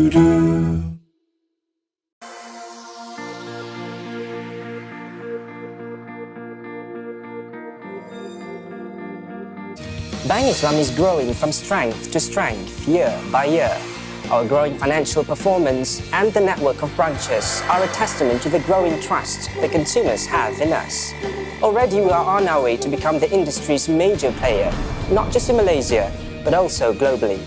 Bank Islam is growing from strength to strength year by year. Our growing financial performance and the network of branches are a testament to the growing trust the consumers have in us. Already we are on our way to become the industry's major player, not just in Malaysia, but also globally.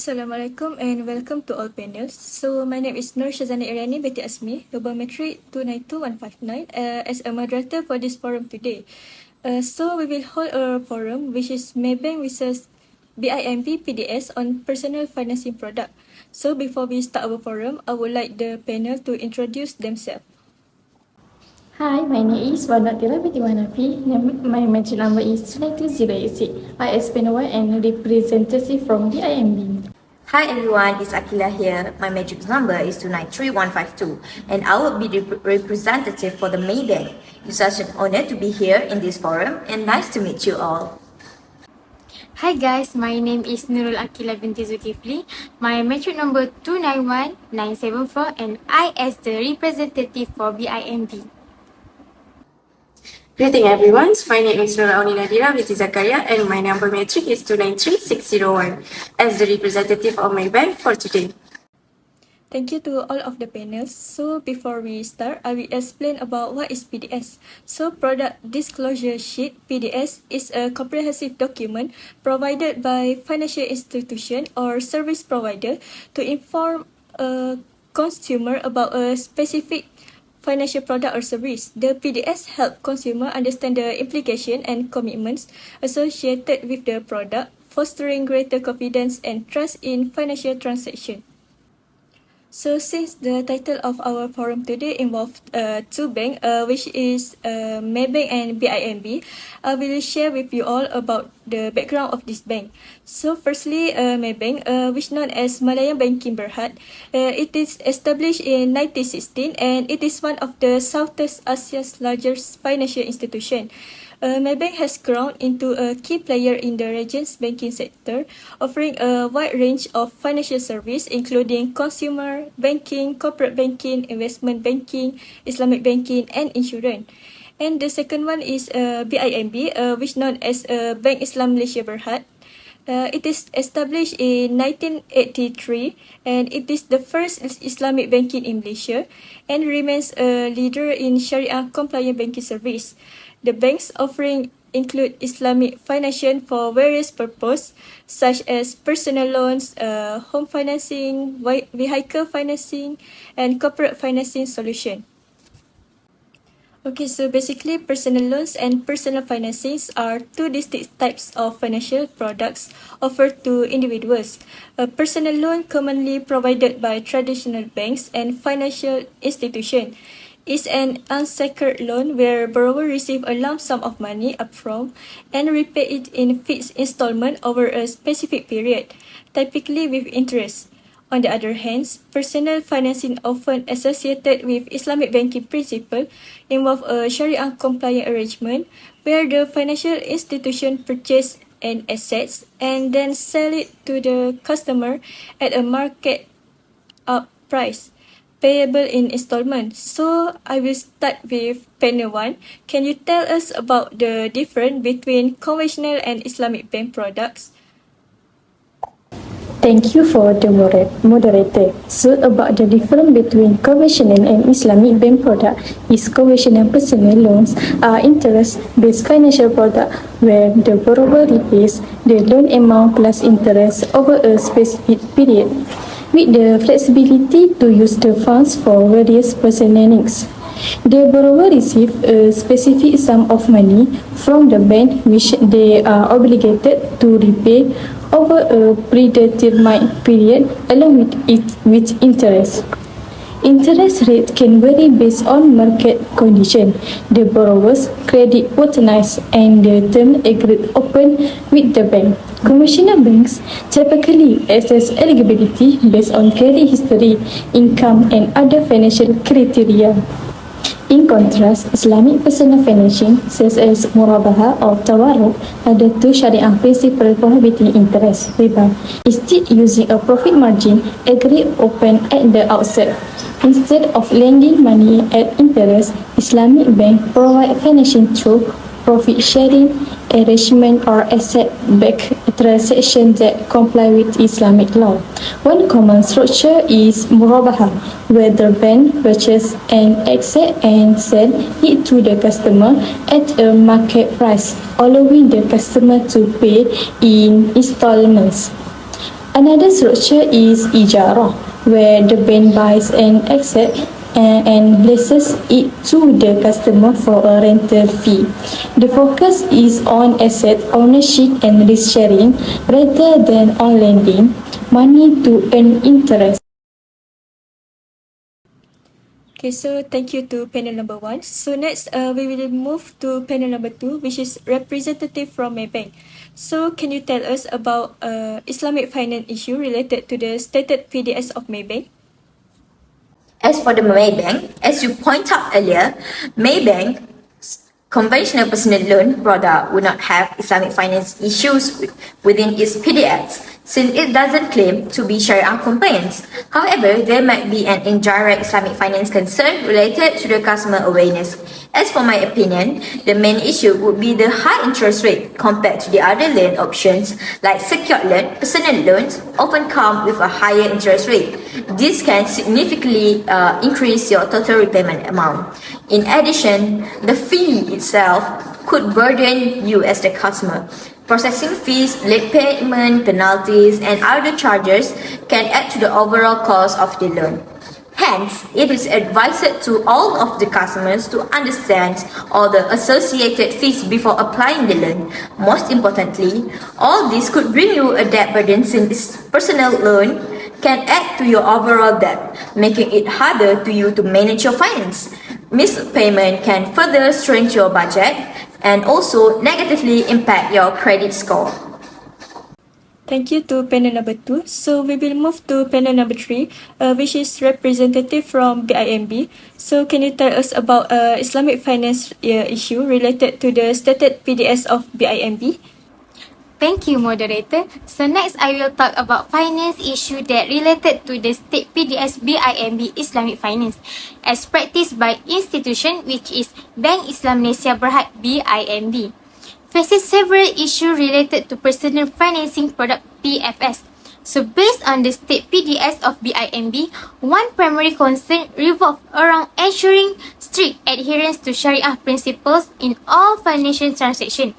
Assalamualaikum and welcome to all panels. So my name is NURSYAZANA IRYANI binti AZMI, Global Metric 292159 as a moderator for this forum today. So we will hold a forum which is Maybank versus Bimb Pds on personal financing product. So before we start our forum, I would like the panel to introduce themselves. Hi, my name is Nadhira binti HANAFI. My metric number is 29086. I explain and representative from Bimb. Hi everyone, it's AQILLAH here. My metric number is 293152 and I will be the representative for the Maybank. It's such an honor to be here in this forum and nice to meet you all. Hi guys, my name is NURUL binti ZULKIFLEE. My metric number 291974 and I as the representative for BINT. Greeting everyone, my name is Auni Nadhira binti ZAKARIA and my number metric is 293601 as the representative of Maybank for today. Thank you to all of the panels. So before we start, I will explain about what is PDS. So Product Disclosure Sheet, PDS, is a comprehensive document provided by financial institution or service provider to inform a consumer about a specific financial product or service. The PDS help consumer understand the implication and commitments associated with the product, fostering greater confidence and trust in financial transactions. So since the title of our forum today involved two banks, which is Maybank and Bimb, I will share with you all about the background of this bank. So firstly, Maybank, which known as Malayan Banking Berhad, it is established in 1916 and it is one of the Southeast Asia's largest financial institution. Maybank has grown into a key player in the region's banking sector, offering a wide range of financial services including consumer banking, corporate banking, investment banking, Islamic banking, and insurance. And the second one is Bimb, which known as Bank Islam Malaysia Berhad. It is established in 1983 and it is the first Islamic banking in Malaysia and remains a leader in Sharia compliant banking service. The bank's offering include Islamic financing for various purposes such as personal loans, home financing, vehicle financing, and corporate financing solution. Okay, so basically personal loans and personal financings are two distinct types of financial products offered to individuals. A personal loan, commonly provided by traditional banks and financial institutions, is an unsecured loan where borrower receives a lump sum of money upfront and repay it in fixed installment over a specific period, typically with interest. On the other hand, personal financing, often associated with Islamic banking principle, involve a Sharia compliant arrangement where the financial institution purchases an assets and then sell it to the customer at a market up price, payable in installment. So I will start with panel 1. Can you tell us about the difference between conventional and Islamic bank products? Thank you for the moderator. So about the difference between conventional and Islamic bank product is conventional personal loans are interest-based financial product where the borrower repays the loan amount plus interest over a specific period, with the flexibility to use the funds for various personal needs. The borrower receives a specific sum of money from the bank which they are obligated to repay over a predetermined period along with interest. Interest rate can vary based on market condition, the borrower's credit worthiness, and the term agreed open with the bank. Commercial banks typically assess eligibility based on credit history, income, and other financial criteria. In contrast, Islamic personal financing, such as murabaha or tawarruk, ada two syariah principle prohibiting interest, riba, instead using a profit margin agreed open at the outset. Instead of lending money at interest, Islamic bank provide financing through profit sharing arrangement or asset-backed transactions that comply with Islamic law. One common structure is murabaha, where the bank purchases an asset and sell it to the customer at a market price, allowing the customer to pay in installments. Another structure is ijarah, where the bank buys an asset and leases it to the customer for a rental fee. The focus is on asset ownership and risk sharing rather than on lending money to earn interest. Okay, so thank you to panel number 1. So next, we will move to panel number 2, which is representative from Maybank. So can you tell us about Islamic finance issue related to the stated PDS of Maybank? As for the Maybank, as you point out earlier, Maybank's conventional personal loan product would not have Islamic finance issues within its PDS, since it doesn't claim to be Sharia compliant. However, there might be an indirect Islamic finance concern related to the customer awareness. As for my opinion, the main issue would be the high interest rate compared to the other loan options like secured loan. Personal loans often come with a higher interest rate. This can significantly increase your total repayment amount. In addition, the fee itself could burden you as the customer. Processing fees, late payment, penalties, and other charges can add to the overall cost of the loan. Hence, it is advised to all of the customers to understand all the associated fees before applying the loan. Most importantly, all this could bring you a debt burden since personal loan can add to your overall debt, making it harder to you to manage your finance. Missed payment can further strain your budget and also negatively impact your credit score. Thank you to panel number 2. So we will move to panel number 3, which is representative from BIMB. So can you tell us about Islamic finance issue related to the stated PDS of BIMB? Thank you, moderator. So next, I will talk about finance issue that related to the state PDS BIMB Islamic finance, as practiced by institution which is Bank Islam Malaysia Berhad BIMB. Faces several issues related to personal financing product PFS. So based on the state PDS of BIMB, one primary concern revolves around ensuring strict adherence to Sharia principles in all financial transactions.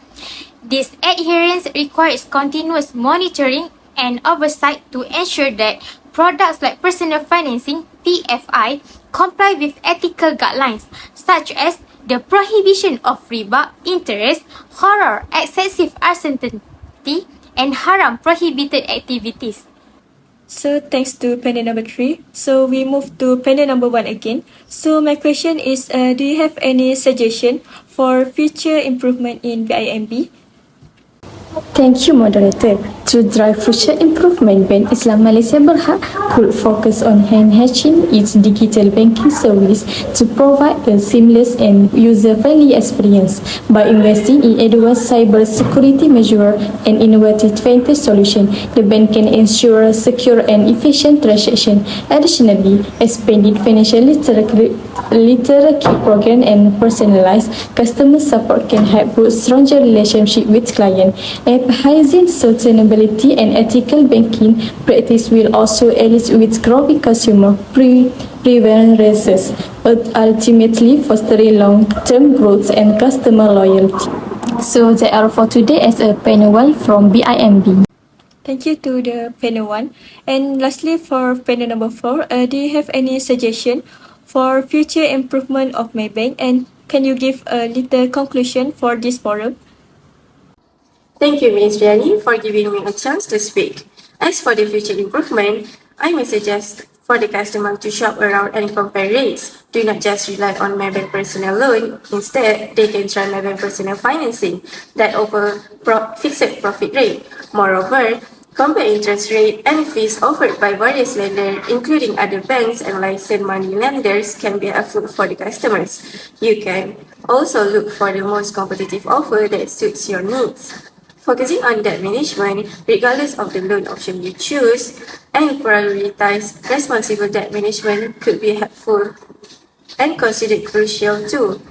This adherence requires continuous monitoring and oversight to ensure that products like personal financing PFI comply with ethical guidelines such as the prohibition of riba, interest, horror, excessive uncertainty, and haram prohibited activities. So thanks to panel number 3. So we move to panel number 1 again. So my question is, do you have any suggestion for future improvement in BIMB? Thank you, moderator. To drive future improvement, Bank Islam Malaysia Berhad could focus on enhancing its digital banking service to provide a seamless and user-friendly experience by investing in advanced cyber security measures and innovative fintech solutions. The bank can ensure secure and efficient transactions. Additionally, expanded financial literacy program and personalized customer support can help build stronger relationship with clients. Emphasizing sustainability and ethical banking practice will also aid with growing consumer preferences, ultimately fostering long-term growth and customer loyalty. So that are for today as a panel 1 from BIMB. Thank you to the panel 1. And lastly, for panel number 4, do you have any suggestion for future improvement of Maybank, and can you give a little conclusion for this forum? Thank you, Ms. Riani, for giving me a chance to speak. As for the future improvement, I may suggest for the customer to shop around and compare rates. Do not just rely on Maybank personal loan. Instead, they can try Maybank personal financing that offer fixed profit rate. Moreover, compare interest rate and fees offered by various lenders, including other banks and licensed money lenders, can be helpful for the customers. You can also look for the most competitive offer that suits your needs. Focusing on debt management, regardless of the loan option you choose, and prioritize responsible debt management could be helpful and considered crucial too.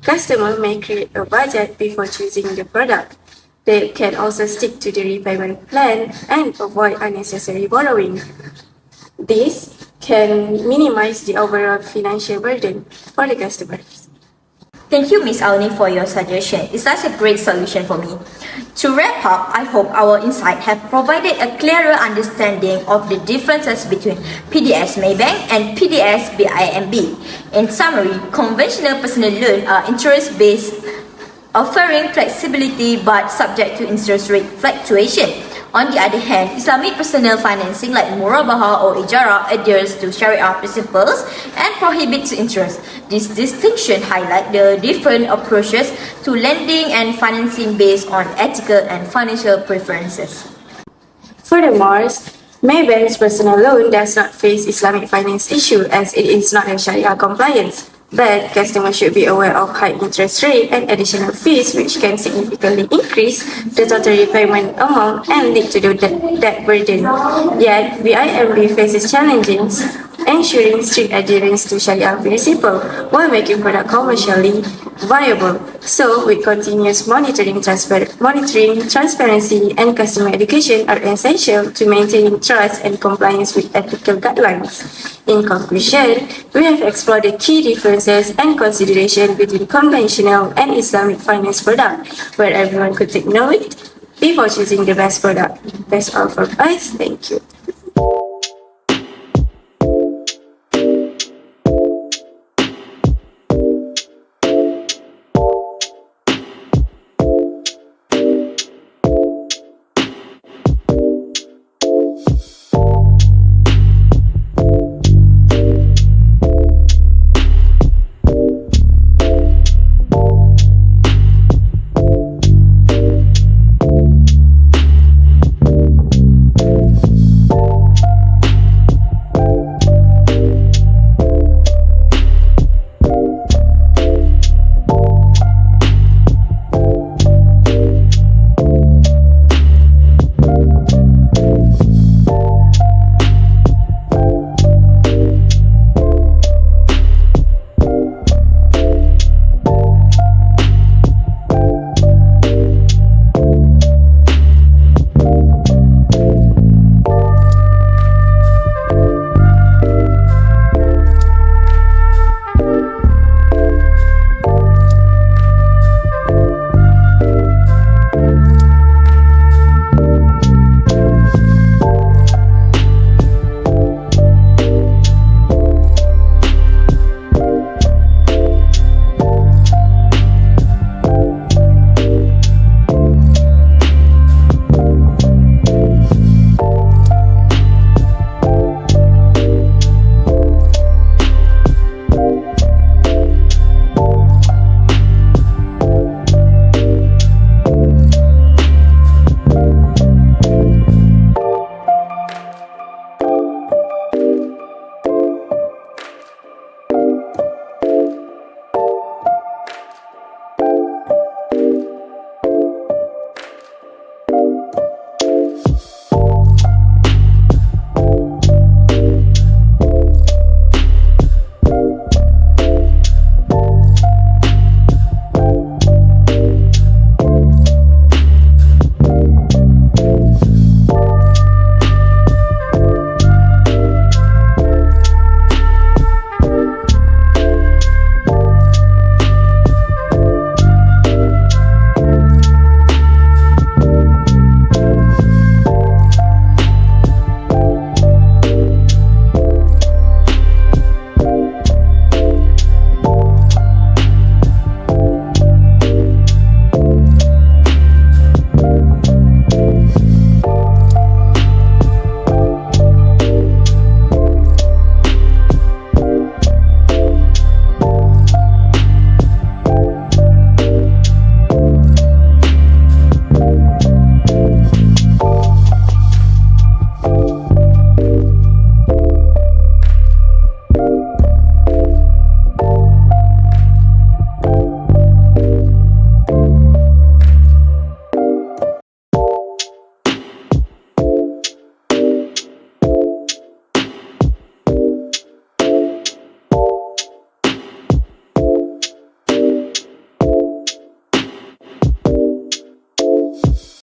Customers may create a budget before choosing the product. They can also stick to the repayment plan and avoid unnecessary borrowing. This can minimize the overall financial burden for the customers. Thank you, Ms. Auni, for your suggestion. It's such a great solution for me. To wrap up, I hope our insight have provided a clearer understanding of the differences between PDS Maybank and PDS BIMB. In summary, conventional personal loans are interest-based, offering flexibility but subject to interest rate fluctuation. On the other hand, Islamic personal financing like murabaha or ijara adheres to Sharia principles and prohibits interest. This distinction highlights the different approaches to lending and financing based on ethical and financial preferences. Furthermore, Maybank's personal loan does not face Islamic finance issue as it is not a Sharia compliance. But customers should be aware of high interest rate and additional fees which can significantly increase the total repayment amount and lead to the debt burden. Yet, BIMB faces challenges ensuring strict adherence to Sharia principle while making product commercially viable. So, with continuous monitoring, transparency, and customer education are essential to maintaining trust and compliance with ethical guidelines. In conclusion, we have explored the key differences and considerations between conventional and Islamic finance products, where everyone could take note before choosing the best product. That's all from us. Thank you.